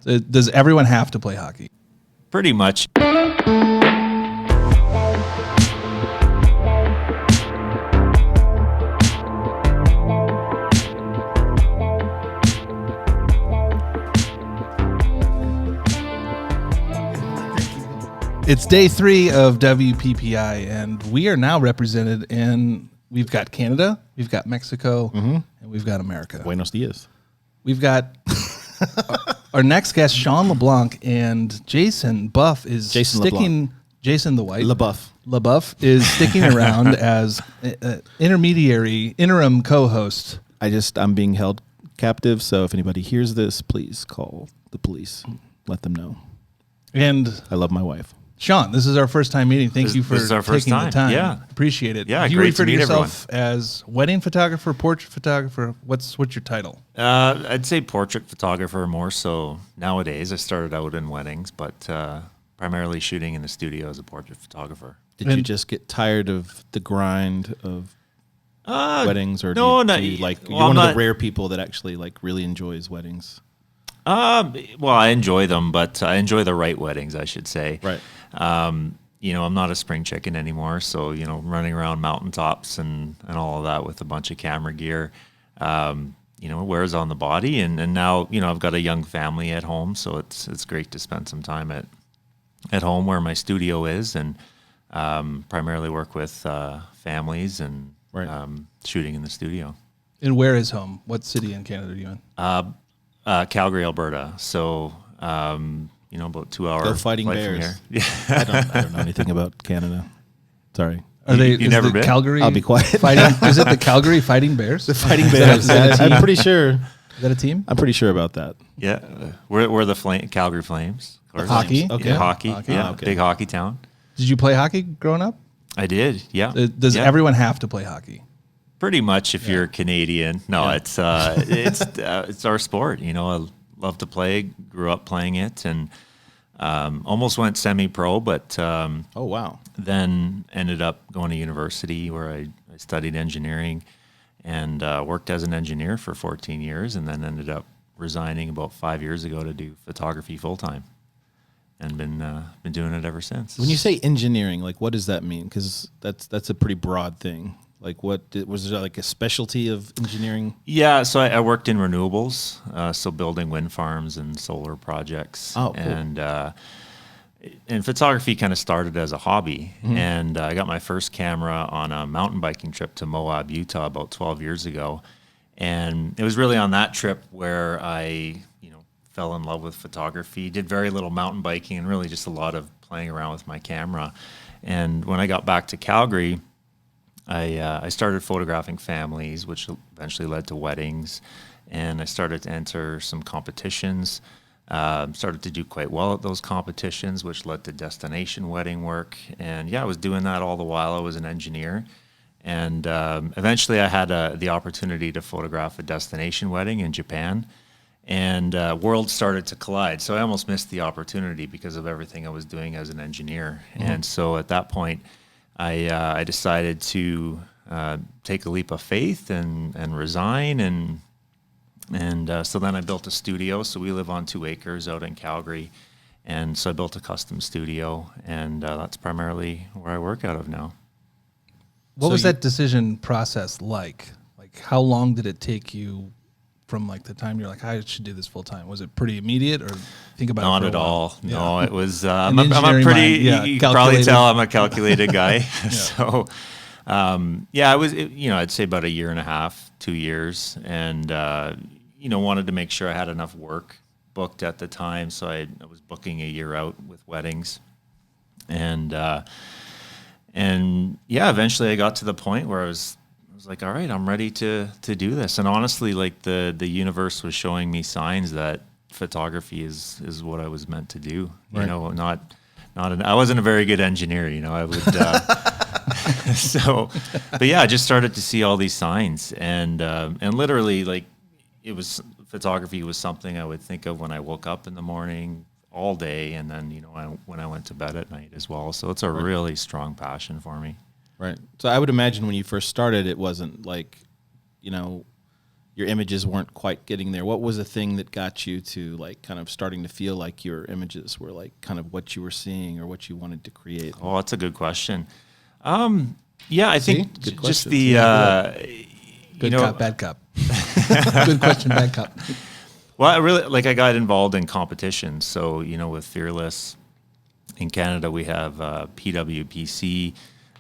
Does everyone have to play hockey? Pretty much. It's day 3 of WPPI, and we are now represented in, we've got Canada, we've got Mexico, and we've got America. Buenos dias. We've got our next guest, Sean LeBlanc, and Jason Buff is Jason sticking, Jason the White. LeBuff is sticking around as interim co-host. I'm being held captive, so if anybody hears this, please call the police. Let them know. And I love my wife. Sean, this is our first time meeting. Thank you for this is our first taking the time. Yeah. Appreciate it. Yeah, you great refer to to meet yourself as wedding photographer, portrait photographer. What's your title? I'd say portrait photographer more so nowadays. I started out in weddings, but primarily shooting in the studio as a portrait photographer. Did you just get tired of the grind of weddings, or no, do you like? well, you're one I'm of not- the rare people that actually like really enjoys weddings. Well, I enjoy them, but I enjoy the right weddings, I should say. Right. I'm not a spring chicken anymore, so running around mountaintops and all of that with a bunch of camera gear, it wears on the body. And now I've got a young family at home, so it's great to spend some time at home where my studio is, and primarily work with families and shooting in the studio. And where is home? What city in Canada are you in? Calgary, Alberta. So, about 2 hours. Go Fighting flight from Bears. here. Yeah. I don't know anything about Canada. Sorry. Are they? You is never the been? Calgary. I'll be quiet. Is it the Calgary Fighting Bears? Fighting Bears. I'm pretty sure. Is that a team? I'm pretty sure about that. Yeah, we're the Calgary Flames. Of course. Hockey? Okay. Yeah, hockey. Hockey. Yeah, Okay. big hockey town. Did you play hockey growing up? I did. Yeah. Does Yeah. everyone have to play hockey? Pretty much if you're Canadian. No, it's our sport. I love to play. Grew up playing it, and almost went semi-pro, but Oh wow. then ended up going to university where I studied engineering and worked as an engineer for 14 years, and then ended up resigning about 5 years ago to do photography full time, and been doing it ever since. When you say engineering, like what does that mean? Because that's a pretty broad thing. Like was there like a specialty of engineering? Yeah, so I worked in renewables, so building wind farms and solar projects. Oh, cool. And photography kind of started as a hobby. And I got my first camera on a mountain biking trip to Moab, Utah about 12 years ago. And it was really on that trip where I, fell in love with photography, did very little mountain biking and really just a lot of playing around with my camera. And when I got back to Calgary, I started photographing families, which eventually led to weddings, and I started to enter some competitions. Started to do quite well at those competitions, which led to destination wedding work. And I was doing that all the while I was an engineer. And eventually I had the opportunity to photograph a destination wedding in Japan, and worlds started to collide. So I almost missed the opportunity because of everything I was doing as an engineer. And so at that point, I decided to take a leap of faith and resign, and so then I built a studio. So we live on 2 acres out in Calgary, and so I built a custom studio, and that's primarily where I work out of now. What was that decision process like? Like, how long did it take you from like the time you're like, I should do this full time? Was it pretty immediate, or think about Not it at for a while? all. Yeah. No, it was. An I'm a engineering pretty. mind. Yeah, you can probably calculated. tell I'm a calculated guy. So, I was. I'd say about a year and a half, 2 years, and wanted to make sure I had enough work booked at the time. So I was booking a year out with weddings, and eventually I got to the point where I was like, all right, I'm ready to do this. And honestly, like the universe was showing me signs that photography is what I was meant to do. Right. I wasn't a very good engineer, I would, I just started to see all these signs, and literally like photography was something I would think of when I woke up in the morning all day. And then, when I went to bed at night as well. So it's a really strong passion for me. Right. So I would imagine when you first started, it wasn't like, your images weren't quite getting there? What was the thing that got you to like kind of starting to feel like your images were like kind of what you were seeing or what you wanted to create? Oh, that's a good question. Yeah, I think Good just questions. the Good cop, bad cop. Good question, bad cop. well, I got involved in competitions. So with Fearless in Canada, we have PWPC.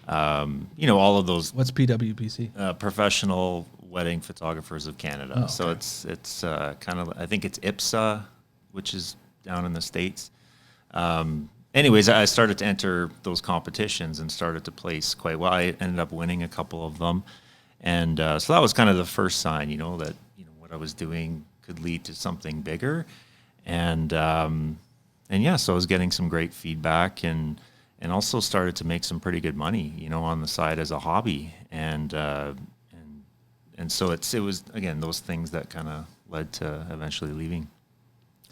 All of those What's PWPC? Professional Wedding Photographers of Canada. Oh, So okay. it's kind of, I think it's IPSA, which is down in the States. Anyways, I started to enter those competitions and started to place quite well. I ended up winning a couple of them. And so that was kind of the first sign, that what I was doing could lead to something bigger. And yeah, so I was getting some great feedback and also started to make some pretty good money, on the side as a hobby. And so it was, again, those things that kind of led to eventually leaving.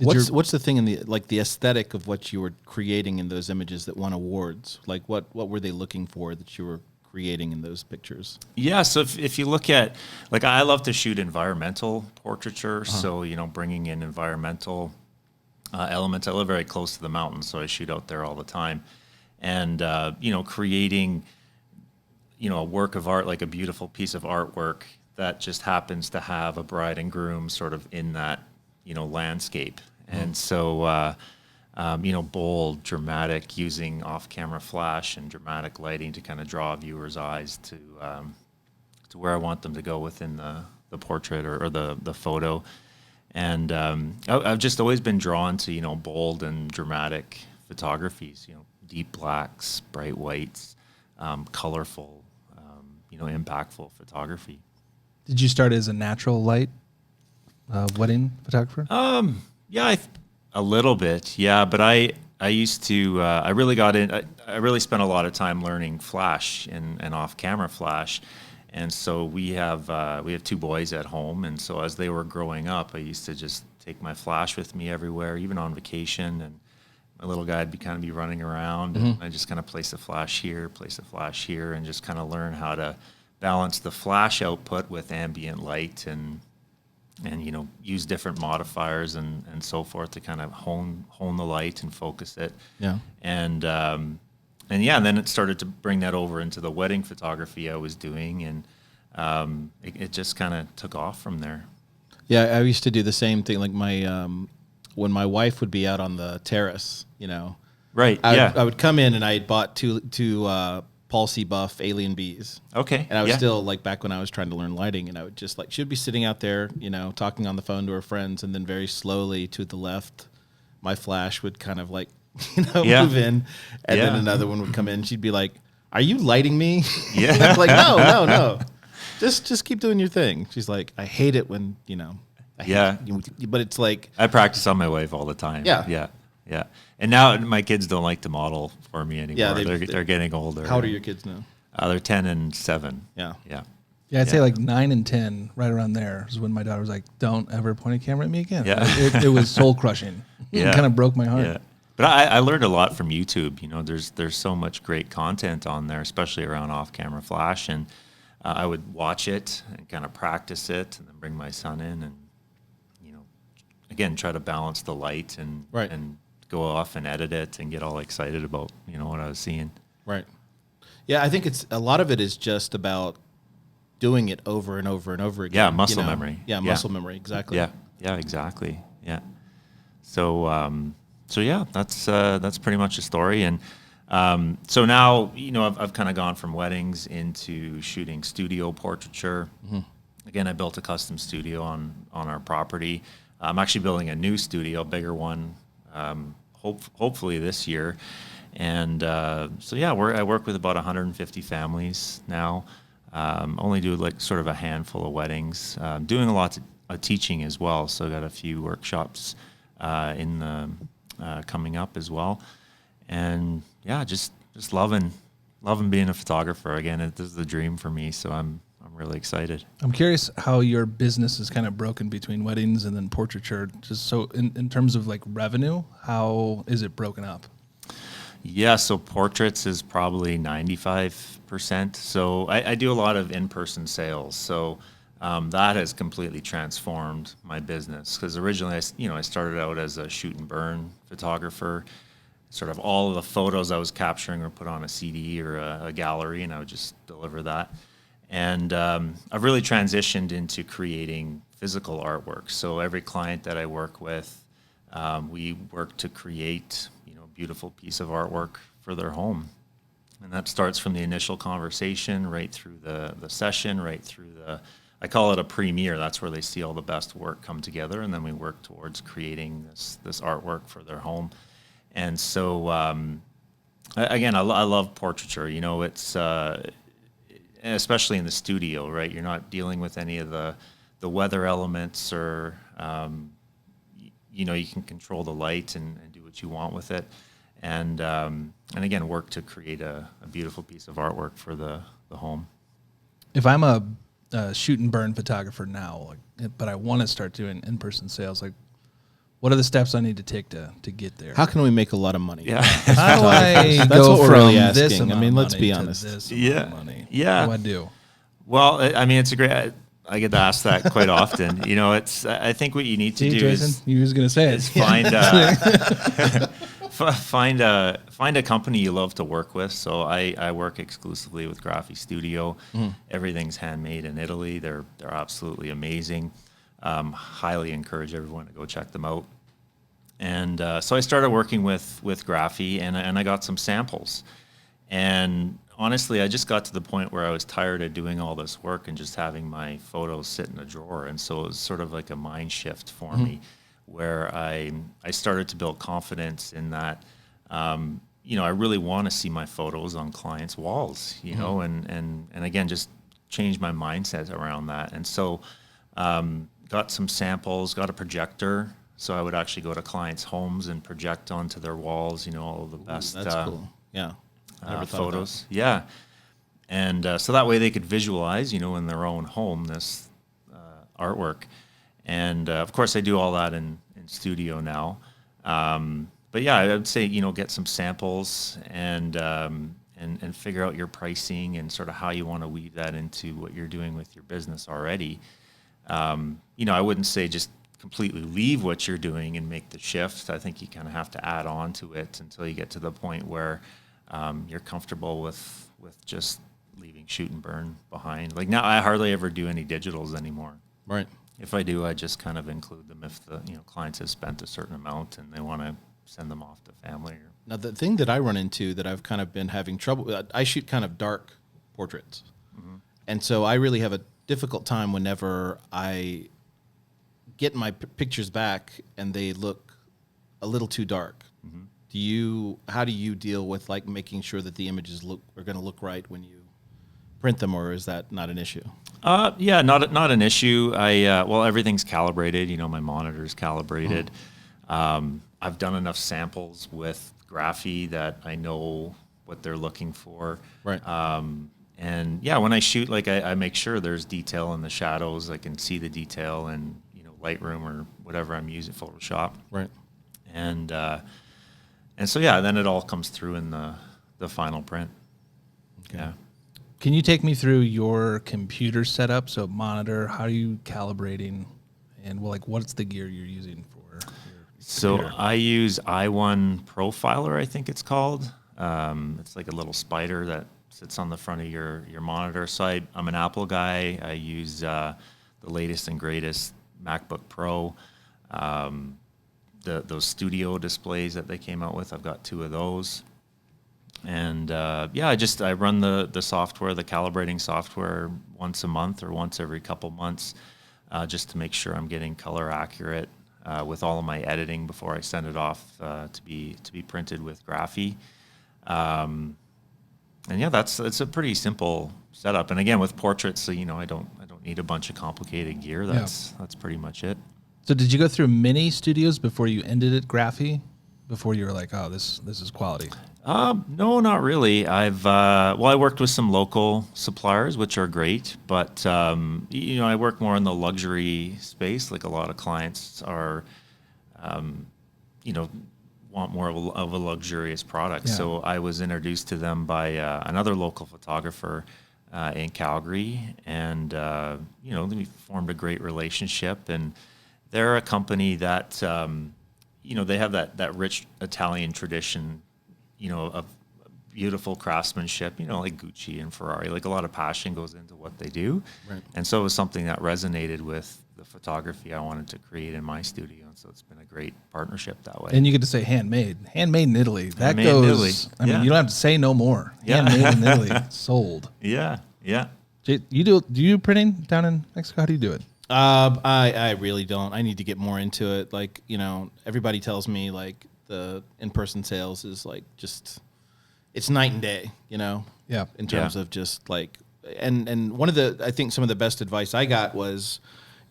What's the thing in the aesthetic of what you were creating in those images that won awards? Like what were they looking for that you were creating in those pictures? Yeah, so if you look at, I love to shoot environmental portraiture, so, bringing in environmental elements. I live very close to the mountains, so I shoot out there all the time. And, creating, a work of art, like a beautiful piece of artwork that just happens to have a bride and groom sort of in that, landscape. And so, bold, dramatic, using off-camera flash and dramatic lighting to kind of draw viewers' eyes to where I want them to go within the portrait or the photo. And I've just always been drawn to, bold and dramatic photographies, deep blacks, bright whites, colorful, impactful photography. Did you start as a natural light wedding photographer? Yeah, a little bit, yeah. But I used to. I really got in. I really spent a lot of time learning flash and off-camera flash, and so we have 2 boys at home, and so as they were growing up, I used to just take my flash with me everywhere, even on vacation, and my little guy would be running around, and I just kind of place a flash here, and just kind of learn how to balance the flash output with ambient light and use different modifiers and so forth to kind of hone the light and focus it. Yeah. And then it started to bring that over into the wedding photography I was doing, and it just kind of took off from there. Yeah, I used to do the same thing. Like when my wife would be out on the terrace, Right. I would come in and I had bought two Paul C. Buff Alien Bees. Okay. And I was still back when I was trying to learn lighting, and I would just she'd be sitting out there, talking on the phone to her friends, and then very slowly to the left, my flash would kind of move in, and then another one would come in. She'd be like, "Are you lighting me?" Yeah. And I'm like, no. Just keep doing your thing. She's like, "I hate it when I hate it." But it's like I practice on my wife all the time. Yeah. Yeah. And now my kids don't like to model for me anymore. Yeah, they're getting older. How old are your kids now? They're 10 and 7. Yeah. Yeah. Yeah, I'd say 9 and 10, right around there, is when my daughter was like, "Don't ever point a camera at me again." Yeah. It was soul crushing. Yeah. It kind of broke my heart. Yeah. But I learned a lot from YouTube. There's so much great content on there, especially around off-camera flash. And I would watch it and kind of practice it, and then bring my son in, and again try to balance the light and Right. and go off and edit it and get all excited about what I was seeing. Right. Yeah, I think a lot of it is just about doing it over and over and over again. Yeah, muscle memory. Yeah, Yeah. muscle memory. Exactly. Yeah, exactly. Yeah. So yeah, that's pretty much the story. And so now I've kind of gone from weddings into shooting studio portraiture. Again, I built a custom studio on our property. I'm actually building a new studio, a bigger one, hopefully this year. And so yeah, I work with about 150 families now. Only do sort of a handful of weddings. Doing a lot of teaching as well. So I got a few workshops in the coming up as well. And yeah, just loving being a photographer again. This is the dream for me. So I'm really excited. I'm curious how your business is kind of broken between weddings and then portraiture. Just so in terms of revenue, how is it broken up? Yeah, so portraits is probably 95%. So I do a lot of in-person sales. So that has completely transformed my business. Because originally, I started out as a shoot and burn photographer. Sort of all of the photos I was capturing were put on a CD or a gallery, and I would just deliver that. And I've really transitioned into creating physical artwork. So every client that I work with, we work to create, a beautiful piece of artwork for their home. And that starts from the initial conversation right through the session, right through I call it a premiere. That's where they see all the best work come together, and then we work towards creating this artwork for their home. And so, again, I love portraiture. It's especially in the studio, right? You're not dealing with any of the weather elements, or you can control the light and do what you want with it. And again, work to create a beautiful piece of artwork for the home. If I'm a shoot and burn photographer now, but I want to start doing in-person sales, what are the steps I need to take to get there? How can we make a lot of money? Yeah. How do I That's go what we're from really this asking. amount of let's money be to honest. this amount of money? Yeah. What do I do? Well, it's a great. I get asked that quite often. It's. I think what you need to do Jason, is you was going to say it. is find find a company you love to work with. So I work exclusively with Graphi Studio. Everything's handmade in Italy. They're absolutely amazing. Highly encourage everyone to go check them out. And so I started working with Graphi, and I got some samples. And honestly, I just got to the point where I was tired of doing all this work and just having my photos sit in a drawer. And so it was sort of like a mind shift for me, where I started to build confidence in that, I really want to see my photos on clients' walls, and again, just change my mindset around that. And so got some samples, got a projector. So I would actually go to clients' homes and project onto their walls, all of the best That's cool. Yeah. Never thought of photos. Yeah. And so that way they could visualize, in their own home, this artwork. And of course, I do all that in studio now. But yeah, I would say, get some samples and figure out your pricing and sort of how you want to weave that into what you're doing with your business already. I wouldn't say just completely leave what you're doing and make the shift. I think you kind of have to add on to it until you get to the point where you're comfortable with just leaving shoot and burn behind. Like now, I hardly ever do any digitals anymore. Right. If I do, I just kind of include them if the clients have spent a certain amount and they want to send them off to family. Now, the thing that I run into that I've kind of been having trouble with, I shoot kind of dark portraits. And so I really have a difficult time whenever I get my pictures back and they look a little too dark. How do you deal with making sure that the images are going to look right when you print them, or is that not an issue? Yeah, not an issue. Everything's calibrated. My monitor's calibrated. I've done enough samples with Graphi that I know what they're looking for. Right. And yeah, when I shoot, I make sure there's detail in the shadows. I can see the detail in Lightroom or whatever I'm using, Photoshop. Right. And so yeah, then it all comes through in the final print. Okay. Yeah. Can you take me through your computer setup? So monitor, how are you calibrating, and what's the gear you're using for your So computer? I use i1 Profiler, I think it's called. It's like a little spider that sits on the front of your monitor. So I'm an Apple guy. I use the latest and greatest MacBook Pro. Those studio displays that they came out with, I've got 2 of those. And I run the software, the calibrating software, once a month or once every couple months, just to make sure I'm getting color accurate with all of my editing before I send it off to be printed with Graphi. And yeah, it's a pretty simple setup. And again, with portraits, so I don't need a bunch of complicated gear. That's pretty much it. So did you go through many studios before you ended at Graphi? Before you were like, oh, this is quality? No, not really. I worked with some local suppliers, which are great, but I work more in the luxury space. Like a lot of clients are, want more of a luxurious product. Yeah. So I was introduced to them by another local photographer in Calgary, and we formed a great relationship. And they're a company that they have that rich Italian tradition, of beautiful craftsmanship, like Gucci and Ferrari. Like, a lot of passion goes into what they do, Right. and so it was something that resonated with the photography I wanted to create in my studio. And so it's been a great partnership that way. And you get to say handmade in Italy. That Handmade in Italy. goes. I mean, you don't have to say no more. Yeah. Handmade in Italy, sold. Yeah. Do you do printing down in Mexico? How do you do it? I really don't. I need to get more into it. Like, everybody tells me like the in-person sales is like just, it's night and day, Yeah. in terms of just like, and one of I think some of the best advice I got was,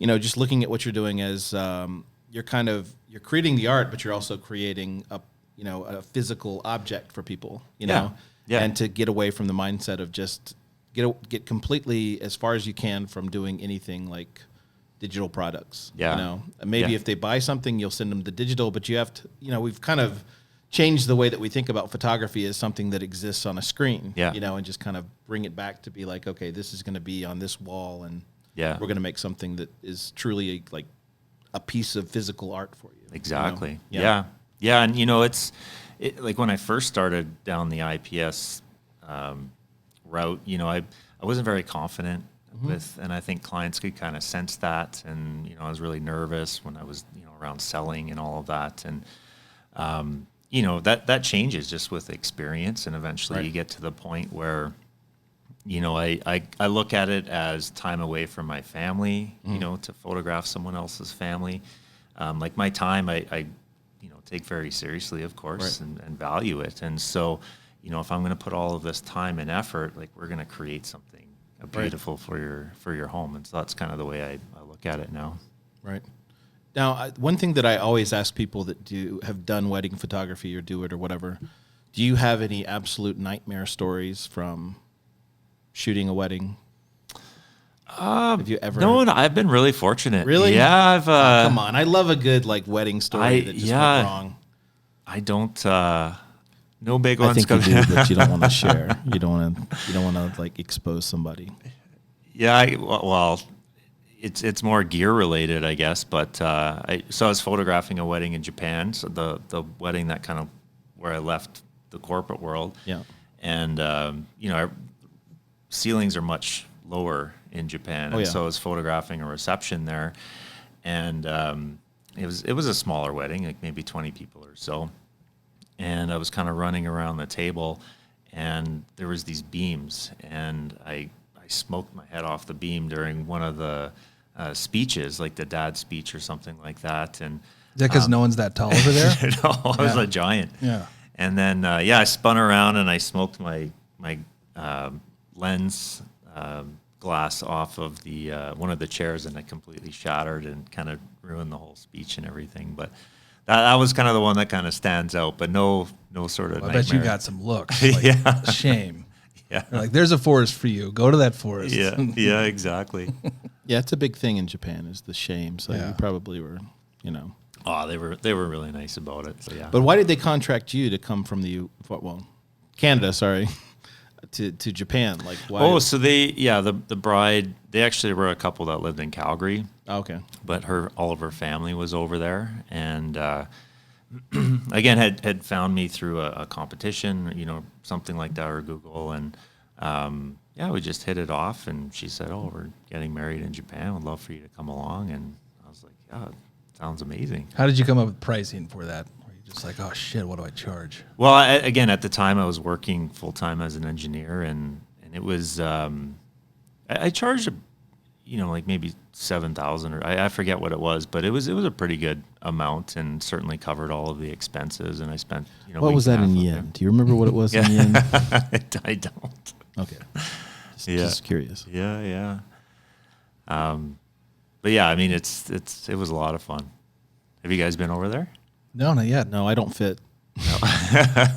just looking at what you're doing as, you're creating the art, but you're also creating a physical object for people, Yeah. and to get away from the mindset of just get completely as far as you can from doing anything like digital products. Yeah. Maybe Yeah. if they buy something, you'll send them the digital, but you have to, we've kind of changed the way that we think about photography as something that exists on a screen, Yeah. and just kind of bring it back to be like, okay, this is going to be on this wall, and Yeah. we're going to make something that is truly like a piece of physical art for you. Exactly. Yeah. Yeah. And it's like when I first started down the IPS route, I wasn't very confident with, and I think clients could kind of sense that. And, I was really nervous when I was, around selling and all of that. And, that changes just with experience. And eventually Right. you get to the point where, I look at it as time away from my family, to photograph someone else's family. Like, my time, I take very seriously, of course, Right. and value it. And so, if I'm going to put all of this time and effort, like, we're going to create something beautiful for your home. And so that's kind of the way I look at it now. Right. Now, one thing that I always ask people that have done wedding photography or do it or whatever, do you have any absolute nightmare stories from shooting a wedding? Have you ever? No, I've been really fortunate. Really? Yeah, I've. Come on, I love a good like wedding story that just went wrong. I don't. No big I ones think you coming. do, but you don't want to share. You don't want to like expose somebody. Yeah, well, it's more gear related, I guess. But I was photographing a wedding in Japan, so the wedding that kind of where I left the corporate world. Yeah. And our ceilings are much lower in Japan, Oh, and yeah. so I was photographing a reception there, and it was a smaller wedding, like maybe 20 people or so. And I was kind of running around the table, and there was these beams, and I smoked my head off the beam during one of the speeches, like the dad speech or something like that. And Is that because no one's that tall over there? no, I was a giant. Yeah. And then I spun around and I smoked my lens glass off of the one of the chairs, and it completely shattered and kind of ruined the whole speech and everything. But that was kind of the one that kind of stands out. But no sort of. I nightmare. bet you got some looks. Like, Yeah. Shame. Yeah. They're like, there's a forest for you. Go to that forest. Yeah, exactly. Yeah, it's a big thing in Japan is the shame. So Yeah. you probably were, Oh, they were really nice about it. So yeah. But why did they contract you to come from Canada, sorry, to Japan? Like why? Oh, so the bride, they actually were a couple that lived in Calgary, Oh, okay. but all of her family was over there, and again had found me through a competition, something like that, or Google, and we just hit it off, and she said, "Oh, we're getting married in Japan. Would love for you to come along," and I was like, "Yeah, sounds amazing." How did you come up with pricing for that? Were you just like, oh shit, what do I charge? Well, again, at the time, I was working full time as an engineer, and it was I charged, like maybe $7,000, or I forget what it was, but it was a pretty good amount, and certainly covered all of the expenses. And I spent, What was that in yen? Do you remember what it was in yen? I don't. Okay. Yeah. Just curious. Yeah. But yeah, I mean, it was a lot of fun. Have you guys been over there? No, not yet. No, I don't fit.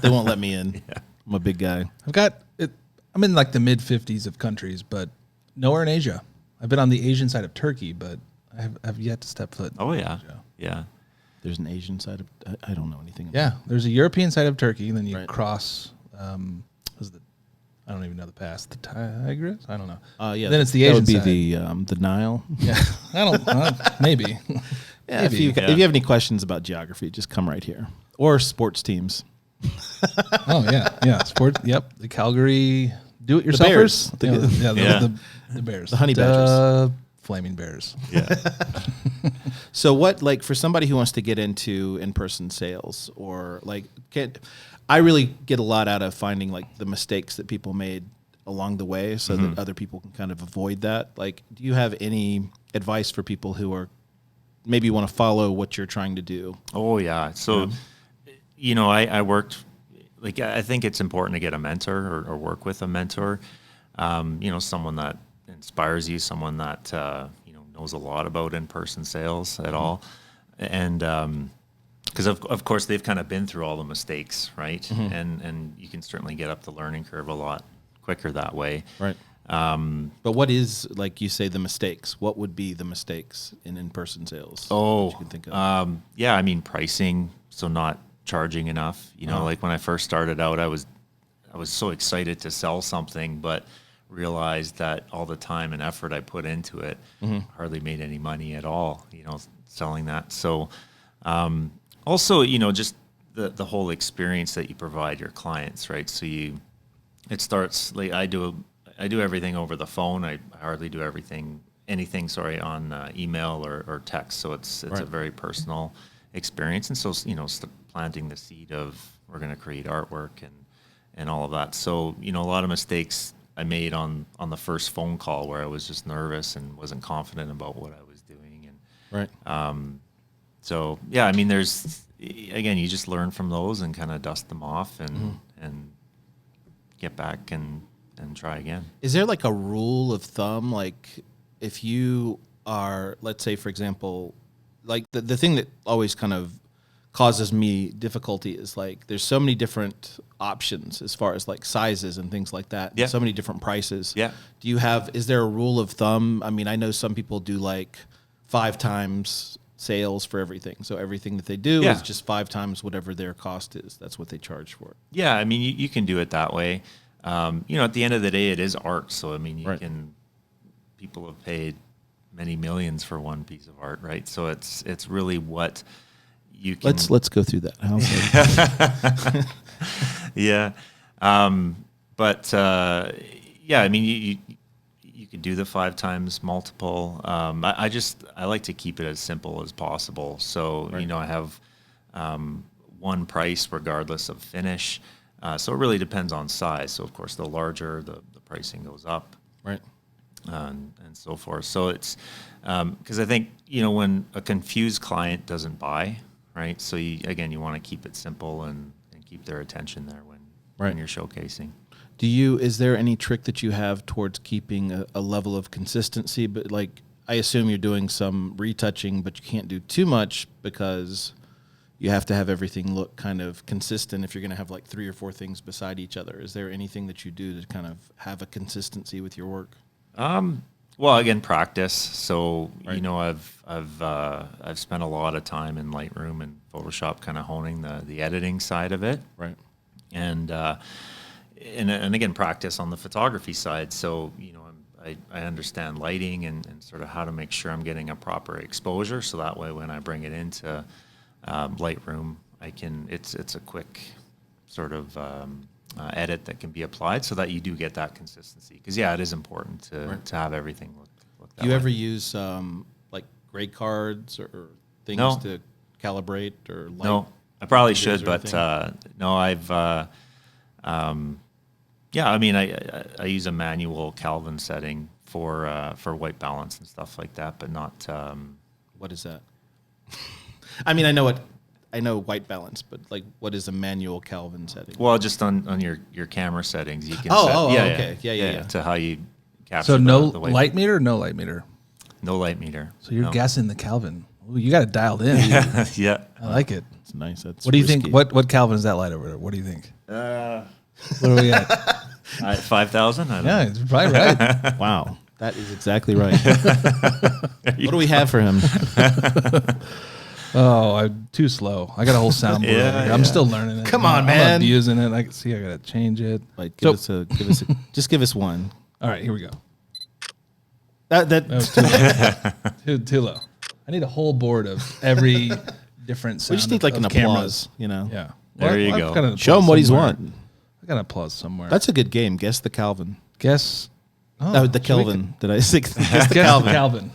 They won't let me in. Yeah. I'm a big guy. I've got it. I'm in like the mid 50s of countries, but nowhere in Asia. I've been on the Asian side of Turkey, but I've yet to step foot. Oh yeah, Asia. yeah. There's an Asian side of. I don't know anything. About Yeah, there's a European side of Turkey, and then you Right. cross. I don't even know the pass. The Tigris? I don't know. Yeah. Then it's the that Asian would be side. the Nile. Yeah, I don't. Maybe. Yeah, Maybe. if you have any questions about geography, just come right here. Or sports teams. Oh yeah. Sport. Yep. The Calgary do-it-yourselfers. Bears. The Bears. The Honey Badgers. Flaming Bears. Yeah. So what, like, for somebody who wants to get into in-person sales, or like, I really get a lot out of finding like the mistakes that people made along the way, so that other people can kind of avoid that. Like, do you have any advice for people who are maybe want to follow what you're trying to do? Oh yeah. So, I worked, like, I think it's important to get a mentor or work with a mentor. Someone that inspires you, someone that, knows a lot about in-person sales at all. And, because of course they've kind of been through all the mistakes, right? And you can certainly get up the learning curve a lot quicker that way. Right. But what is, like you say, the mistakes? What would be the mistakes in in-person sales? Oh, that you can think of? yeah. I mean, pricing. So not charging enough. Like when I first started out, I was so excited to sell something, but realized that all the time and effort I put into it hardly made any money at all. Selling that. So also, just the whole experience that you provide your clients, right? So it starts like I do everything over the phone. I hardly do anything on email or text. So it's Right. a very personal experience. And so, planting the seed of we're going to create artwork and all of that. So, a lot of mistakes I made on the first phone call where I was just nervous and wasn't confident about what I was doing. And Right. so, yeah, I mean, again, you just learn from those and kind of dust them off and get back and try again. Is there like a rule of thumb? Like, if you are, let's say, for example, like the thing that always kind of causes me difficulty is like there's so many different options as far as like sizes and things like that. Yeah. So many different prices. Yeah. Is there a rule of thumb? I mean, I know some people do like 5 times sales for everything. So everything that they do Yeah. is just 5 times whatever their cost is. That's what they charge for it. Yeah, I mean, you can do it that way. At the end of the day, it is art. So, I mean, Right. people have paid many millions for one piece of art, right? So it's really what you can. Let's go through that. How's that? Yeah. Yeah, I mean, you could do the 5 times multiple. I like to keep it as simple as possible. So, Right. I have one price regardless of finish. So it really depends on size. So, of course, the larger, the pricing goes up. Right. And so forth. So it's because I think, when a confused client doesn't buy, right? So, you want to keep it simple and keep their attention there when Right. you're showcasing. Is there any trick that you have towards keeping a level of consistency? But like, I assume you're doing some retouching, but you can't do too much because you have to have everything look kind of consistent if you're going to have like 3 or 4 things beside each other. Is there anything that you do to kind of have a consistency with your work? Well, again, practice. So, Right. I've spent a lot of time in Lightroom and Photoshop kind of honing the editing side of it. Right. And again, practice on the photography side. So, I understand lighting and sort of how to make sure I'm getting a proper exposure. So that way, when I bring it into Lightroom, it's a quick sort of edit that can be applied so that you do get that consistency. Because, yeah, it is important to have everything look that Do you way. ever use like grade cards or things No. to calibrate or light? No, I probably videos should, or but anything? no, I've yeah. I mean, I use a manual Kelvin setting for white balance and stuff like that, but not. What is that? I mean, I know white balance, but like, what is a manual Kelvin setting? Well, just on your camera settings, you can. Okay, yeah. To how you capture. So no the white, light meter, no light meter. no light meter. So you're No. guessing the Kelvin. Ooh, you got it dialed in. Yeah. I like it. It's nice. That's What do you risky. think? What Kelvin is that light over there? What do you think? What are we at? 5,000. I don't Yeah, know. it's probably right. Wow, that is exactly right. What do we have for him? Oh, I'm too slow. I got a whole soundboard. Yeah, I'm still learning it. Come on, I'm man. abusing it. I can see I got to change it. Like, So- just give us one. All right, here we go. That That was too low. too low. I need a whole board of every different sound. we just need like of an cameras. applause, you know. Yeah. There you I've go. got an Show him applause what he's somewhere. wanting. I got an applause somewhere. That's a good game. Guess the Calvin. Guess. Oh, The should we- Kelvin. Did I say? Guess the Guess Calvin. Calvin.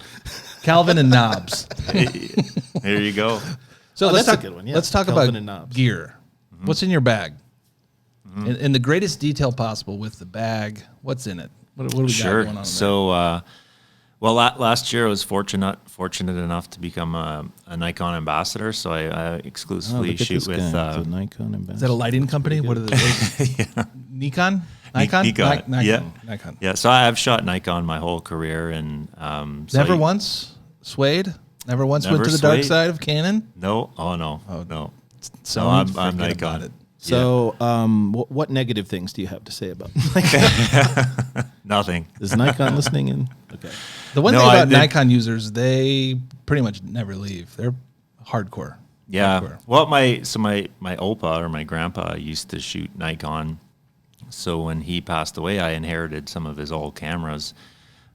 Calvin and knobs. There you go. So Oh, let's that's a talk, good one, yeah. let's talk Kelvin about and knobs. gear. What's in your bag? In the greatest detail possible with the bag. What's in it? What do we got Sure. going on? So, well, last year I was fortunate enough to become a Nikon ambassador. So I exclusively shoot with Nikon ambassador. Is that a lighting company? What are the Nikon? Nikon? Nikon. Nikon. Yeah. Nikon. Yeah. So I've shot Nikon my whole career, and so Never once swayed. Never once went Never to the dark swayed. side of Canon. No. Oh no. Oh no. So No, I'm forget Nikon. about it. So, what negative things do you have to say about? Nothing. Is Nikon listening in? Okay. The one No, thing I about did- Nikon users, they pretty much never leave. They're hardcore. Yeah. Hardcore. Well, my Opa or my grandpa used to shoot Nikon. So when he passed away, I inherited some of his old cameras,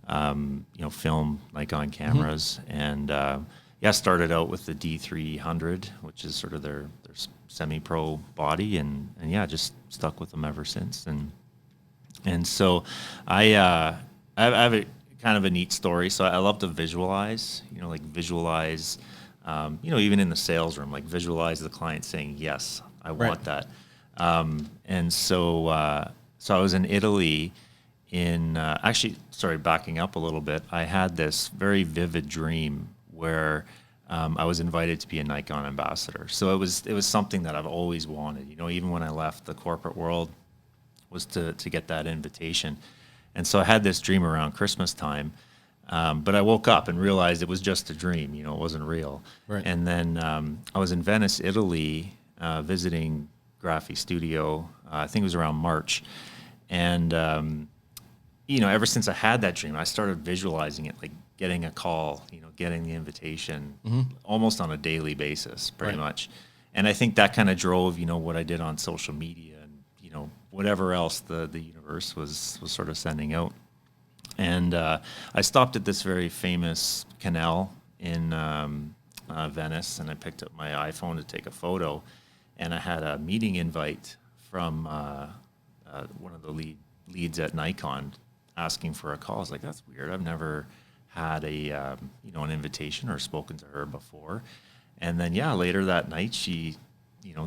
film Nikon cameras, and started out with the D300, which is sort of their semi-pro body, and just stuck with them ever since. And so I have a kind of a neat story. So I love to visualize, visualize, even in the sales room, like visualize the client saying, yes, I want that. And so I was in Italy backing up a little bit, I had this very vivid dream where I was invited to be a Nikon ambassador. So it was something that I've always wanted, even when I left the corporate world, was to get that invitation. And so I had this dream around Christmas time, but I woke up and realized it was just a dream, it wasn't real. Right. And then I was in Venice, Italy, visiting Graphi Studio, I think it was around March. And, ever since I had that dream, I started visualizing it, like getting a call, getting the invitation almost on a daily basis, pretty much. And I think that kind of drove, what I did on social media and, whatever else the universe was sort of sending out. And I stopped at this very famous canal in Venice, and I picked up my iPhone to take a photo, and I had a meeting invite from one of the leads at Nikon asking for a call. I was like, that's weird. I've never had an invitation or spoken to her before. And then, later that night, she,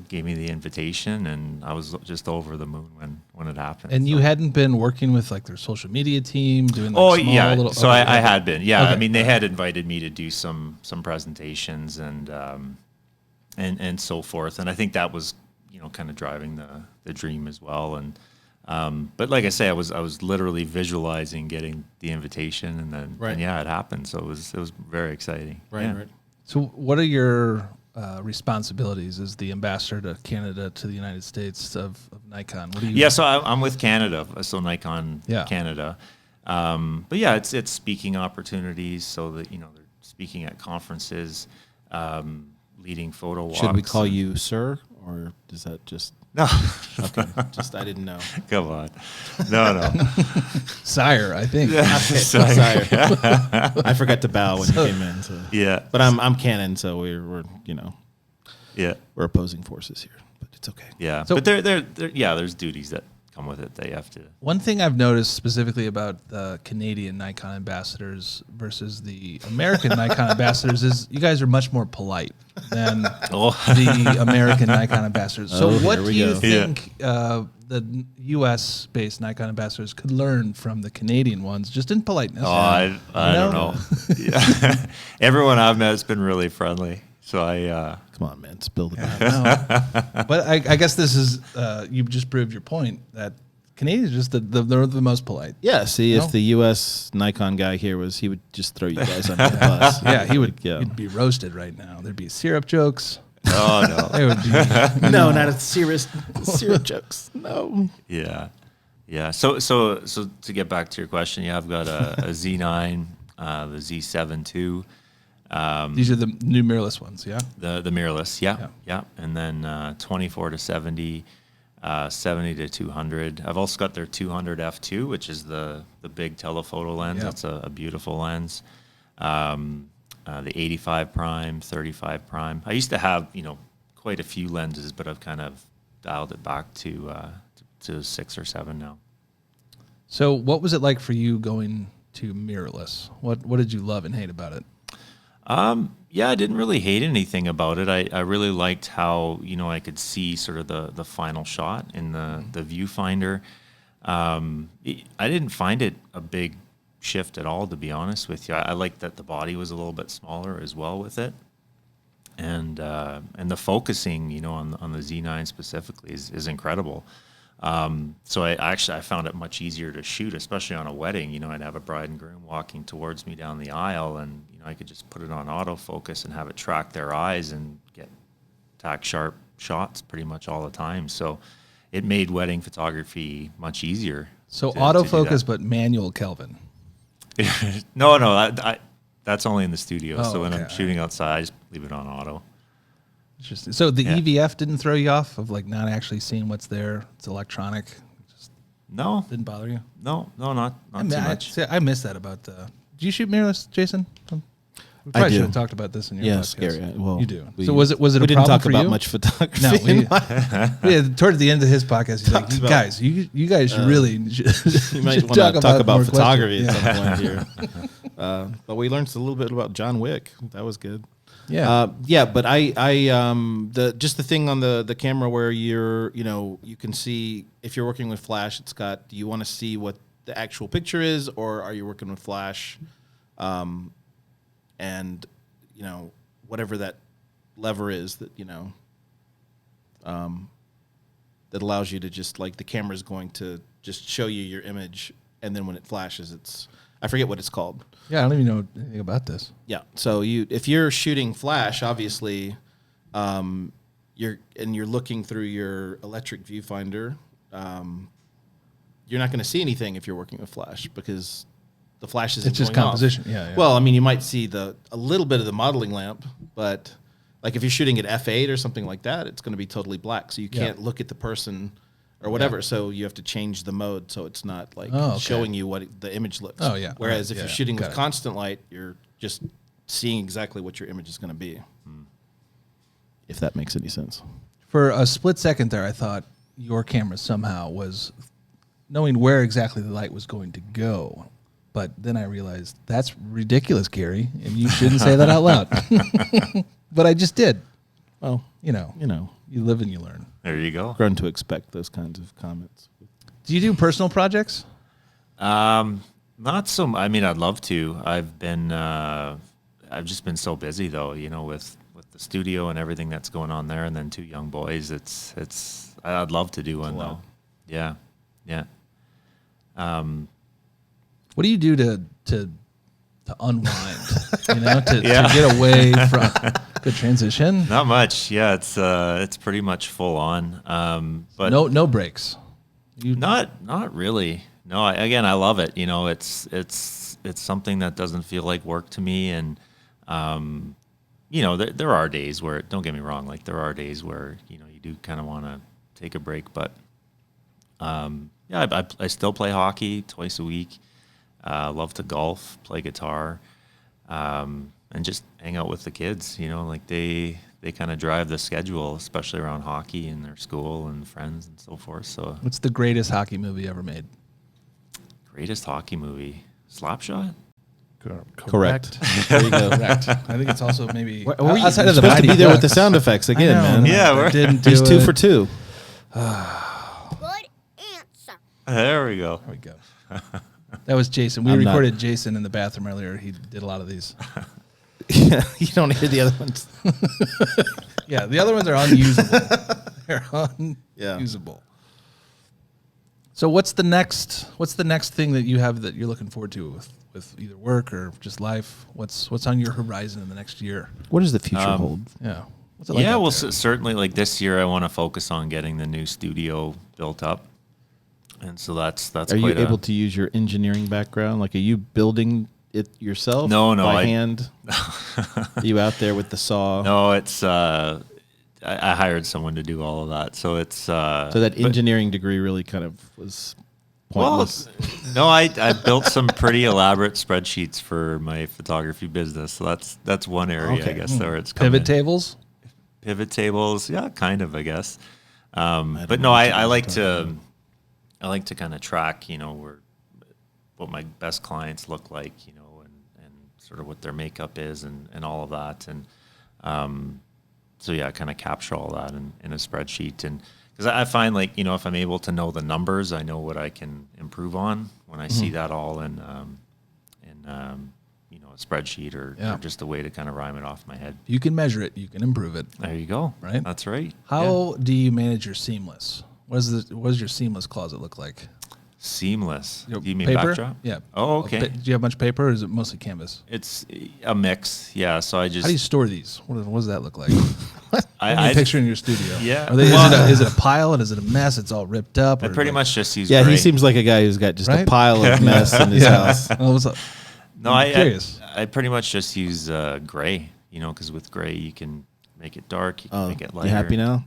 gave me the invitation, and I was just over the moon when it happened. And you So- hadn't been working with like their social media team doing like small little. So okay, I had been. Yeah, Okay. I mean, they had invited me to do some presentations and so forth. And I think that was, kind of driving the dream as well. And but like I say, I was literally visualizing getting the invitation, and then Right. it happened. So it was very exciting. Yeah. Right. So what are your responsibilities as the ambassador to Canada to the United States of Nikon? What do you? Yeah, so I'm with Canada, so Nikon Yeah. Canada. But yeah, it's speaking opportunities, so that they're speaking at conferences, leading photo walks. Should we call and- you sir, or does that just? No, Okay, just I didn't know. come on, no. Sire, I think. Sorry. I forgot to bow when you came in. So. Yeah, But I'm Canon, so we're yeah, we're opposing forces here, but it's okay. yeah. So- But there, there's duties that come with it. They have to. One thing I've noticed specifically about the Canadian Nikon ambassadors versus the American Nikon ambassadors is you guys are much more polite than Oh. the American Nikon ambassadors. So Oh, what here do we you go. think the U.S.-based Nikon ambassadors could learn from the Canadian ones, just in politeness? Oh, I don't know. Yeah. Everyone I've met has been really friendly. So Come on, man, spill the beans. No. But I guess this is you just proved your point that Canadians are just they're the most polite. Yeah, see, No. if the U.S. Nikon guy here was, he would just throw you guys under the bus. Yeah, he would. Yeah. You'd be roasted right now. There'd be syrup jokes. oh no. There would be. No, not a serious jokes. No. Yeah. So to get back to your question, I've got a Z9, the Z7 II. These are the new mirrorless ones, yeah? The mirrorless, yeah. And then 24 to 70, 70 to 200. I've also got their 200 f2, which is the big telephoto lens. Yeah. That's a beautiful lens. The 85 prime, 35 prime. I used to have, quite a few lenses, but I've kind of dialed it back to 6 or 7 now. So what was it like for you going to mirrorless? What did you love and hate about it? Yeah, I didn't really hate anything about it. I really liked how, I could see sort of the final shot in the viewfinder. I didn't find it a big shift at all, to be honest with you. I liked that the body was a little bit smaller as well with it. And the focusing, on the Z9 specifically is incredible. So I found it much easier to shoot, especially on a wedding. I'd have a bride and groom walking towards me down the aisle, and I could just put it on autofocus and have it track their eyes and get tack sharp shots pretty much all the time. So it made wedding photography much easier. So to autofocus, but manual Kelvin. No, that's only in the studio. Oh, so when okay. I'm shooting outside, I just leave it on auto. Interesting. So the EVF didn't throw you off of like not actually seeing what's there? It's electronic. Just No, didn't bother you? not too much. I missed that about. Do you shoot mirrorless, Jason? We I probably do. should have talked about this in your Yeah, podcast. scary. Well, you do. we- So was it We a didn't problem talk for about you? much photography. No, in my- towards the end of his podcast, he's like, Talked about- guys, you guys should really You might should want to talk about more photography questions. at some point here. But we learned a little bit about John Wick. That was good. Yeah. But the thing on the camera where you can see if you're working with flash, do you want to see what the actual picture is, or are you working with flash, and whatever that lever is that that allows you to just like the camera's going to just show you your image, and then when it flashes, I forget what it's called. Yeah, I don't even know anything about this. Yeah. So if you're shooting flash, obviously, you're looking through your electric viewfinder. You're not going to see anything if you're working with flash because the flash isn't It's just going off. composition. Yeah. Well, I mean, you might see a little bit of the modeling lamp, but like if you're shooting at f8 or something like that, it's going to be totally black. So you can't look at the person or whatever. Yeah. So you have to change the mode so it's not like showing you what the image looks. Oh, yeah. Whereas if you're shooting with it. constant light, you're just seeing exactly what your image is going to be. If that makes any sense. For a split second there, I thought your camera somehow was knowing where exactly the light was going to go. But then I realized that's ridiculous, Gary, and you shouldn't say that out loud. But I just did. Well, you live and you learn. There you go. Grown to expect those kinds of comments. Do you do personal projects? Not so. I mean, I'd love to. I've just been so busy though. With the studio and everything that's going on there, and then 2 young boys. I'd love to do one though. Yeah. What do you do to unwind? To get away from good transition. Not much. Yeah, it's pretty much full on. But no breaks. Not really. No. I love it. It's something that doesn't feel like work to me, and there are days where, don't get me wrong, like there are days where you do kind of want to take a break, but I still play hockey twice a week. Love to golf, play guitar, and just hang out with the kids. Like they kind of drive the schedule, especially around hockey and their school and friends and so forth. So, what's the greatest hockey movie ever made? Greatest hockey movie, Slapshot. Correct. There you go. Correct. I think it's also maybe outside of the supposed to be there with the sound effects again, man. Yeah, didn't He's do 2 for 2. Good answer. There we go. There we go. That was Jason. We recorded Jason in the bathroom earlier. He did a lot of these. Yeah, you don't hear the other ones. Yeah, the other ones are unusable. They're unusable. So what's the next thing that you have that you're looking forward to with either work or just life? What's on your horizon in the next year? What does the future hold? Yeah. What's it like out there? Certainly like this year I want to focus on getting the new studio built up. And so that's Are you able to use your engineering background? Like, are you building it yourself? No, by hand. You out there with the saw? No, it's I hired someone to do all of that. So it's so that engineering degree really kind of was pointless. Well, no, I built some pretty elaborate spreadsheets for my photography business. So that's one area, I guess, where it's pivot tables. Pivot tables, yeah, kind of, I guess. But no, I like to kind of track, what my best clients look like, and sort of what their makeup is and all of that. And so yeah, I kind of capture all that in a spreadsheet. And because I find like, if I'm able to know the numbers, I know what I can improve on when I see that all in a spreadsheet or just a way to kind of rhyme it off my head. You can measure it, you can improve it. There you go. Right? That's right. How do you manage your seamless? What does your seamless closet look like? Seamless. Do you mean paper? backdrop? Yeah. Oh, okay. Do you have much paper, or is it mostly canvas? It's a mix. Yeah. So I just. How do you store these? What does that look like? I picture in your studio. Yeah. Is it a pile and is it a mess? It's all ripped up. I pretty much just use. Yeah, gray. he seems like a guy who's got just a pile of mess in his house. No, I'm curious. I pretty much just use gray. Because with gray you can make it dark. You can make it lighter. You happy now?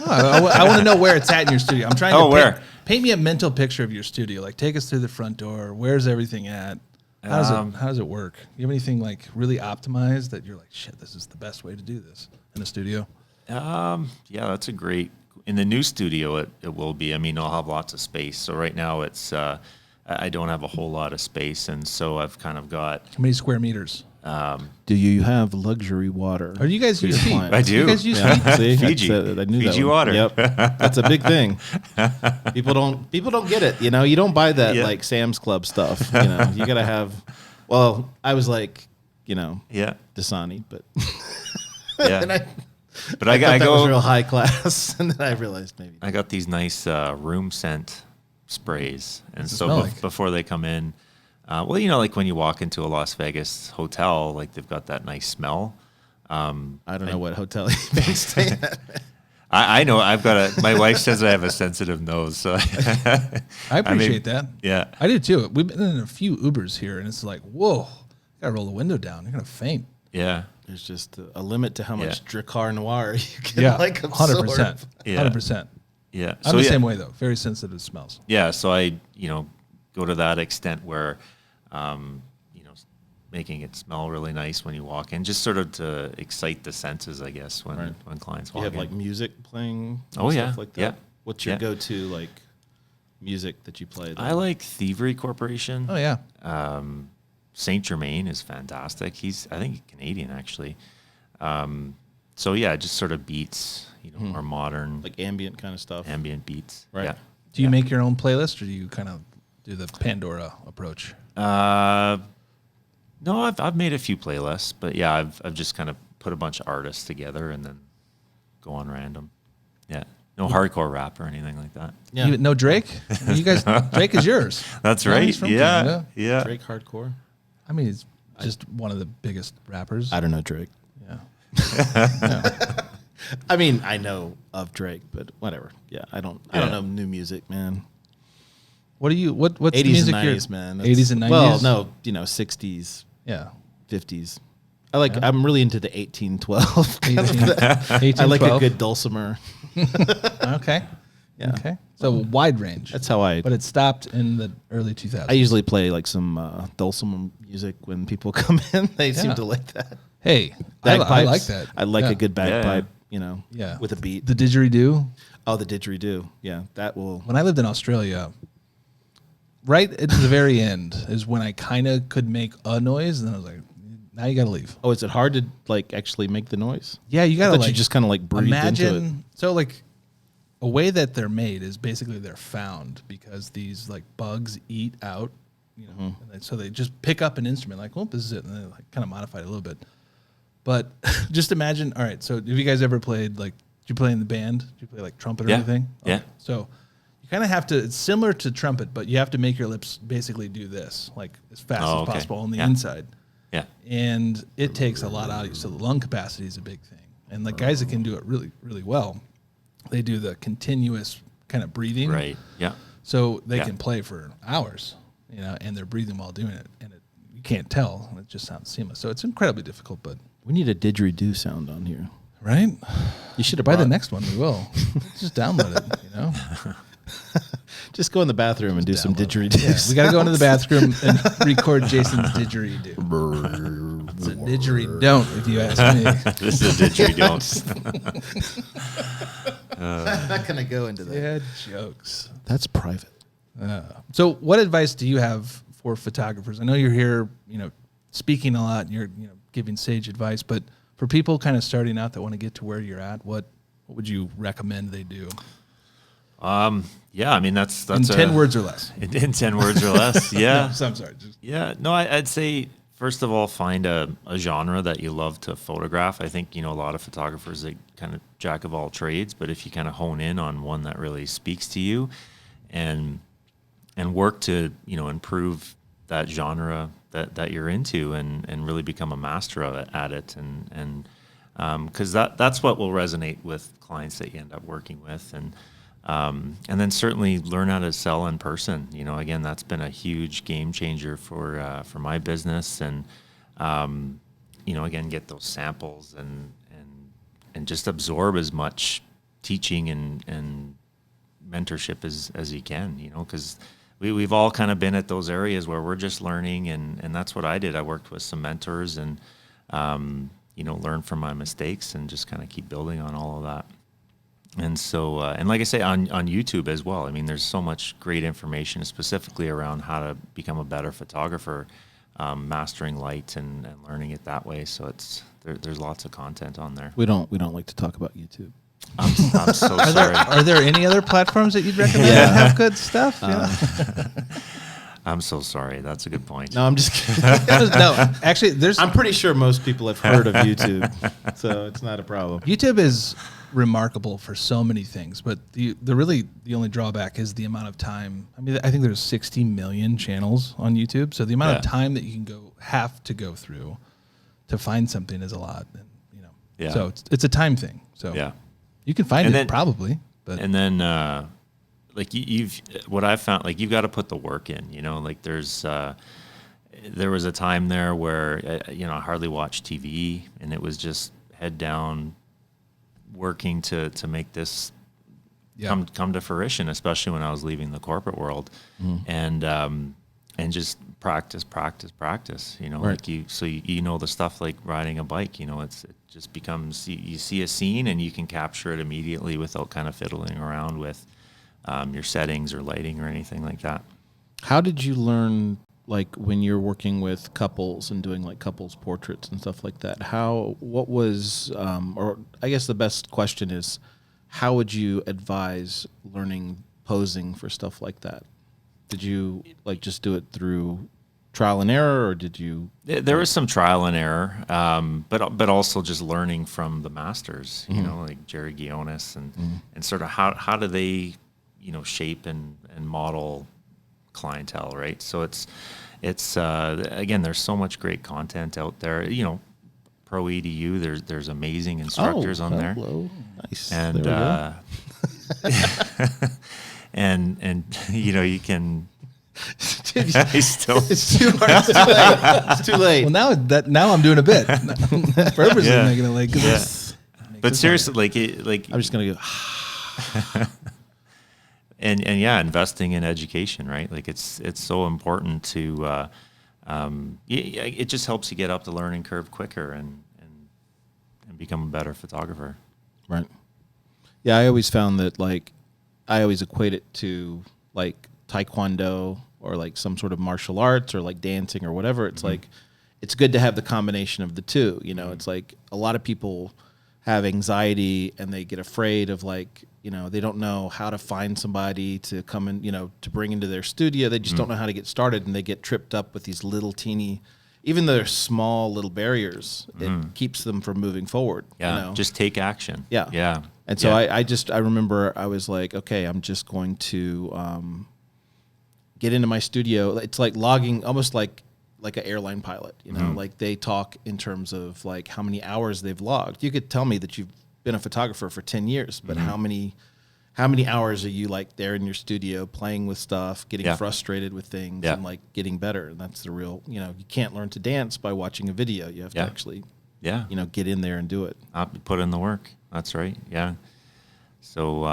I want to know where it's at in your studio. I'm trying to where? Paint me a mental picture of your studio. Like, take us through the front door. Where's everything at? How does it work? You have anything like really optimized that you're like, shit, this is the best way to do this in a studio? Yeah, that's a great. In the new studio, it will be. I mean, I'll have lots of space. So right now, it's I don't have a whole lot of space, and so I've kind of got. How many square meters? Do you have luxury water? Or do you guys use heat? I do. You guys use heat? See, Fiji. I knew Fiji that water. Yep, that's a big thing. People don't get it. You don't buy that like Sam's Club stuff. You gotta have. Well, I was like, Dasani, but yeah. But I thought that was real high class, and then I realized maybe I got these nice room scent sprays, and so like? before they come in. Like when you walk into a Las Vegas hotel, like they've got that nice smell. I don't know what hotel you've been staying at. I know my wife says I have a sensitive nose, so I appreciate that. Yeah, I do too. We've been in a few Ubers here, and it's like, whoa, gotta roll the window down. You're gonna faint. Yeah, there's just a limit to how much Drakkar Noir you can absorb. 100%. 100%. Yeah, I'm the same way though. Very sensitive to smells. Yeah, so I go to that extent where, making it smell really nice when you walk in, just sort of to excite the senses, I guess, when clients walk in. You have like music playing? Stuff like that? Yeah. What's your go-to like music that you play? I like Thievery Corporation. Oh yeah. Saint Germain is fantastic. I think he's Canadian actually. So yeah, just sort of beats, more modern, like ambient kind of stuff. Ambient beats, right? Yeah. Do you make your own playlist, or do you kind of do the Pandora approach? No, I've made a few playlists, but yeah, I've just kind of put a bunch of artists together and then go on random. Yeah, no hardcore rap or anything like that. Yeah, no Drake. You guys, Drake is yours. That's right. Yeah. Drake hardcore. I mean, he's just one of the biggest rappers. I don't know Drake. Yeah. I mean, I know of Drake, but whatever. Yeah, I don't know new music, man. What's 80s the music and 90s, man? 80s and 90s? Well, no, 60s. Yeah. 50s. I'm really into the 1812. I like a good dulcimer. Okay. Yeah. Okay. So wide range. That's how But it stopped in the early 2000s. I usually play like some dulcimer music when people come in. They seem to like that. Hey, I like that. I like a good bagpipe, Yeah. with a beat. The didgeridoo. Oh, the didgeridoo. Yeah, that will. When I lived in Australia, right at the very end is when I kind of could make a noise, and then I was like, now you got to leave. Oh, is it hard to like actually make the noise? Yeah, you got to like. You just kind of like breathe into it. So like, a way that they're made is basically they're found because these like bugs eat out, and so they just pick up an instrument like, well, this is it, and they like kind of modify it a little bit. But just imagine. All right, so have you guys ever played like? Did you play in the band? Did you play like trumpet or anything? Yeah. Okay. So you kind of have to. It's similar to trumpet, but you have to make your lips basically do this, like as fast as possible on the inside. Yeah. And it takes a lot out of you. So the lung capacity is a big thing. And like guys that can do it really, really well, they do the continuous kind of breathing. Right. Yeah. So they can play for hours, and they're breathing while doing it. And can't tell. It just sounds seamless. So it's incredibly difficult, but we need a didgeridoo sound on here. Right? You should have By the next one, we will. Just download it, Just go in the bathroom and do some didgeridoos. Yeah, we got to go into the bathroom and record Jason's didgeridoo. It's a didgeridoo, if you ask me. This is a didgeridoo. I'm not going to go into that. Yeah, jokes. That's private. So what advice do you have for photographers? I know you're here, speaking a lot, and you're giving sage advice, but for people kind of starting out that want to get to where you're at, what would you recommend they do? Yeah, I mean that's in 10 words or less. In 10 words or less, yeah. No, I'm sorry. I'd say first of all, find a genre that you love to photograph. I think a lot of photographers, they kind of jack of all trades, but if you kind of hone in on one that really speaks to you, and work to improve that genre that you're into, and really become a master of it, at it, and because that's what will resonate with clients that you end up working with, and then certainly learn how to sell in person. Again, that's been a huge game changer for my business, and again, get those samples and just absorb as much teaching and mentorship as you can. Because we've all kind of been at those areas where we're just learning, and that's what I did. I worked with some mentors and learn from my mistakes and just kind of keep building on all of that. And so, and like I say, on YouTube as well, I mean, there's so much great information specifically around how to become a better photographer, mastering light and learning it that way. So there's lots of content on there. We don't like to talk about YouTube. I'm so sorry. Are there any other platforms that you'd recommend that have good stuff? I'm so sorry. That's a good point. No, I'm just kidding. No, actually, I'm pretty sure most people have heard of YouTube, so it's not a problem. YouTube is remarkable for so many things, but the only drawback is the amount of time. I mean, I think there's 60 million channels on YouTube, so the amount of time that you can have to go through to find something is a lot. And, so it's a time thing. So you can find it probably, but and then like what I've found, like you've got to put the work in. Like there was a time there where I hardly watched TV, and it was just head down, working to make this come to fruition, especially when I was leaving the corporate world, and just practice. Right. Like you know the stuff like riding a bike. It just becomes you see a scene and you can capture it immediately without kind of fiddling around with your settings or lighting or anything like that. How did you learn, like when you're working with couples and doing like couples portraits and stuff like that? What was, or I guess the best question is, how would you advise learning posing for stuff like that? Did you like just do it through trial and error, or did you? There was some trial and error, but also just learning from the masters, like Jerry Guionis and sort of how do they, shape and model clientele, right? So it's again, there's so much great content out there. Pro EDU, there's amazing instructors on there. Nice. And and you can. It's too hard. It's too late. Well, now I'm doing a bit. Purposely making it like. But seriously, like I'm just gonna go. and investing in education, right? Like it's so important to. It just helps you get up the learning curve quicker and become a better photographer. Right. Yeah, I always found that I always equate it to like Taekwondo or like some sort of martial arts or like dancing or whatever. It's like, it's good to have the combination of the two. It's like a lot of people have anxiety and they get afraid of like, they don't know how to find somebody to come in, to bring into their studio. They just don't know how to get started, and they get tripped up with these little teeny, even though they're small little barriers, it keeps them from moving forward. Yeah. Just take action. Yeah. Yeah. And so I remember I was like, okay, I'm just going to get into my studio. It's like logging, almost like an airline pilot, like they talk in terms of like how many hours they've logged. You could tell me that you've been a photographer for 10 years, but how many how many hours are you like there in your studio playing with stuff, getting frustrated with things, and like getting better? And that's the real, you can't learn to dance by watching a video. You have to actually, get in there and do it. Put in the work. That's right. Yeah. So,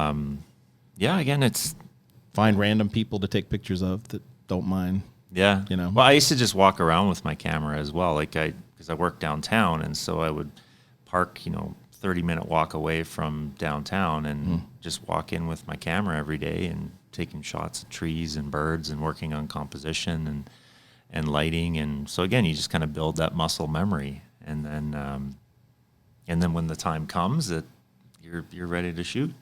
again, it's find random people to take pictures of that don't mind. Yeah. Well, I used to just walk around with my camera as well. Because I work downtown, and so I would park, 30-minute walk away from downtown and just walk in with my camera every day and taking shots of trees and birds and working on composition and lighting. And so again, you just kind of build that muscle memory, and then when the time comes that you're ready to shoot.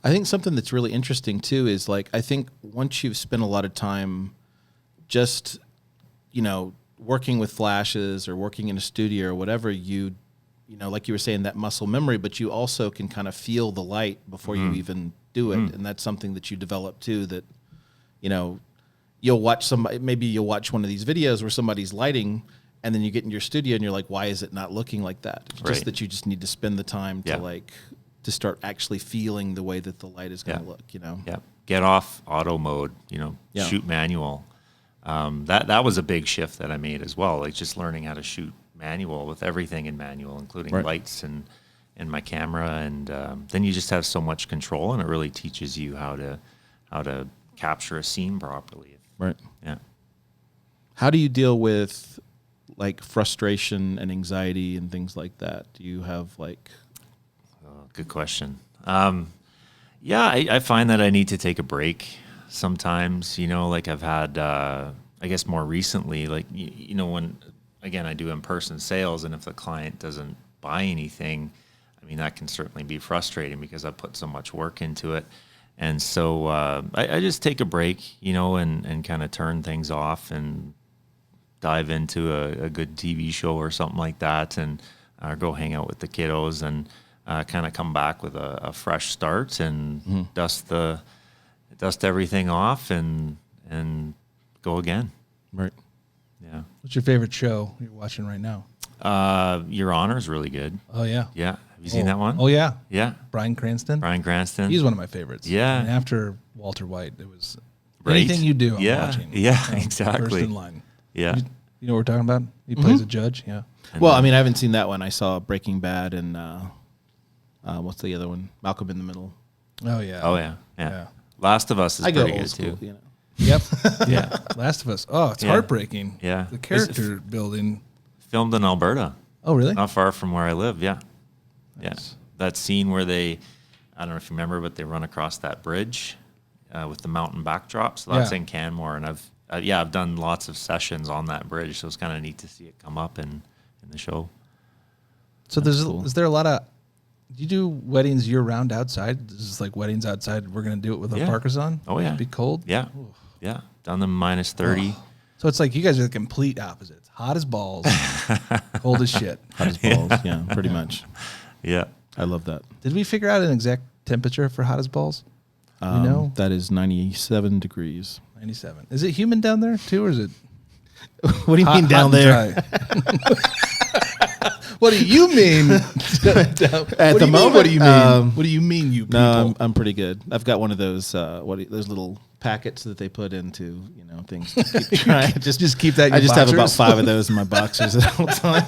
I think something that's really interesting too is like, I think once you've spent a lot of time just, working with flashes or working in a studio or whatever, like you were saying, that muscle memory, but you also can kind of feel the light before you even do it. And that's something that you develop too, that, you'll watch you'll watch one of these videos where somebody's lighting, and then you get in your studio and you're like, why is it not looking like that? It's just that you just need to spend the time to start actually feeling the way that the light is going to look, Yeah. Get off auto mode, shoot manual. That was a big shift that I made as well. Like just learning how to shoot manual with everything in manual, including lights and my camera. And then you just have so much control, and it really teaches you how to capture a scene properly. Right. Yeah. How do you deal with like frustration and anxiety and things like that? Do you have like... Good question. I find that I need to take a break sometimes, like I've had, I guess more recently, like, when, again, I do in-person sales, and if the client doesn't buy anything, I mean, that can certainly be frustrating because I put so much work into it. And so I just take a break, and kind of turn things off and dive into a good TV show or something like that, and go hang out with the kiddos, and kind of come back with a fresh start and dust everything off and go again. Right. Yeah. What's your favorite show you're watching right now? Your Honor is really good. Oh yeah. Yeah. Have you seen that one? Oh yeah. Yeah. Bryan Cranston. He's one of my favorites. Yeah. And after Walter White, it was anything you do. I'm watching. Yeah. Exactly. First in line. Yeah. You know what we're talking about? He plays a judge. Yeah. Well, I mean, I haven't seen that one. I saw Breaking Bad and what's the other one? Malcolm in the Middle. Oh yeah. Oh yeah. Last of Us is pretty good school, too. Yep. Yeah. Last of Us. Oh, it's heartbreaking. Yeah. The character building. Filmed in Alberta. Oh, really? Not far from where I live. Yeah. Nice. Yeah. That scene where I don't know if you remember, but they run across that bridge with the mountain backdrop. So that's in Canmore, and I've done lots of sessions on that bridge. So it's kind of neat to see it come up in the show. So is there a lot of? Do you do weddings year round outside? This is like weddings outside. We're gonna do it with the parkas on. Oh yeah. It'd be cold. Yeah. Oof. Yeah. Done them minus 30. Oh. So it's like you guys are the complete opposites. Hot as balls, cold as shit. Hot as balls. Yeah, pretty much. Yeah. I love that. Did we figure out an exact temperature for hot as balls? You know? That is 97 degrees. 97. Is it humid down there too, or is it? What do you mean down there? What do you mean? At the moment, what do you mean? What do you mean, you people? No, I'm pretty good. I've got one of those those little packets that they put into things. Just keep that. In your I just boxers? have about 5 of those in my boxers at all time.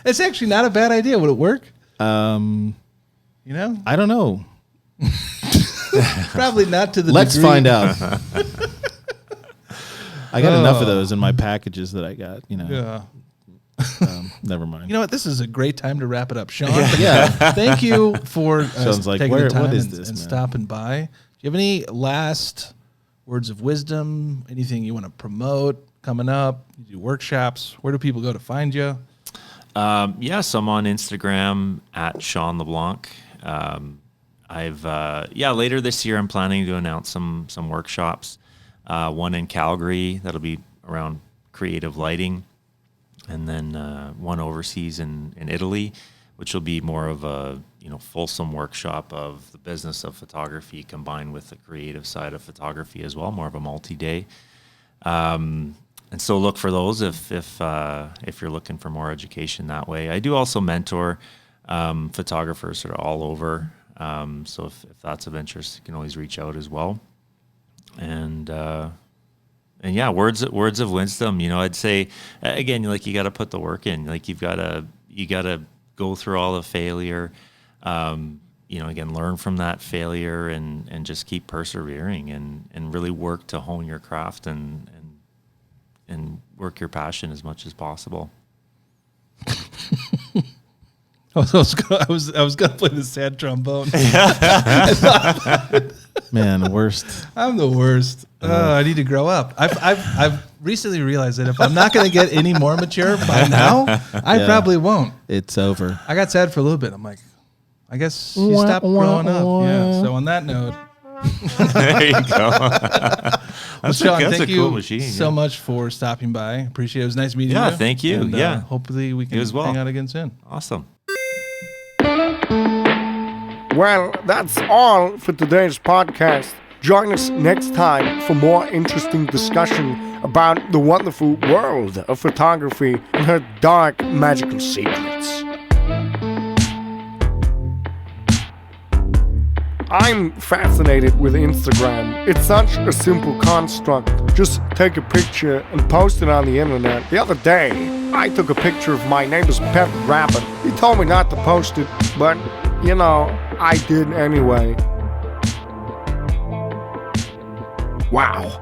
It's actually not a bad idea. Would it work? I don't know. Probably not to the. Let's degree. find out. I got enough of those in my packages that I got. Yeah. Never mind. You know what? This is a great time to wrap it up, Sean. Yeah. Thank you for taking the time and stopping by. Do you have any last words of wisdom? Anything you want to promote coming up? You do workshops. Where do people go to find you? So I'm on Instagram at Sean LeBlanc. Later this year I'm planning to announce some workshops. One in Calgary that'll be around creative lighting. And then one overseas in Italy, which will be more of a fulsome workshop of the business of photography combined with the creative side of photography as well, more of a multi-day. And so look for those if you're looking for more education that way. I do also mentor photographers sort of all over So if that's of interest, you can always reach out as well. And yeah, words of wisdom. I'd say again, like, you got to put the work in. Like, you got to go through all the failure. Again, learn from that failure and just keep persevering and really work to hone your craft and work your passion as much as possible. I was gonna play the sad trombone. Man, the worst. I'm the worst. I need to grow up. I've recently realized that if I'm not gonna get any more mature by now, I probably won't. It's over. I got sad for a little bit. I'm like, I guess you stopped growing up. Yeah. So on that note, there you go. Sean, thank you so much for stopping by. Appreciate it. It was nice meeting you. Yeah, thank you. And, hopefully we can hang out again soon. Awesome. Well, that's all for today's podcast. Join us next time for more interesting discussion about the wonderful world of photography and her dark, magical secrets. I'm fascinated with Instagram. It's such a simple construct. Just take a picture and post it on the internet. The other day, I took a picture of my neighbor's pet rabbit. He told me not to post it, but, I did anyway. Wow.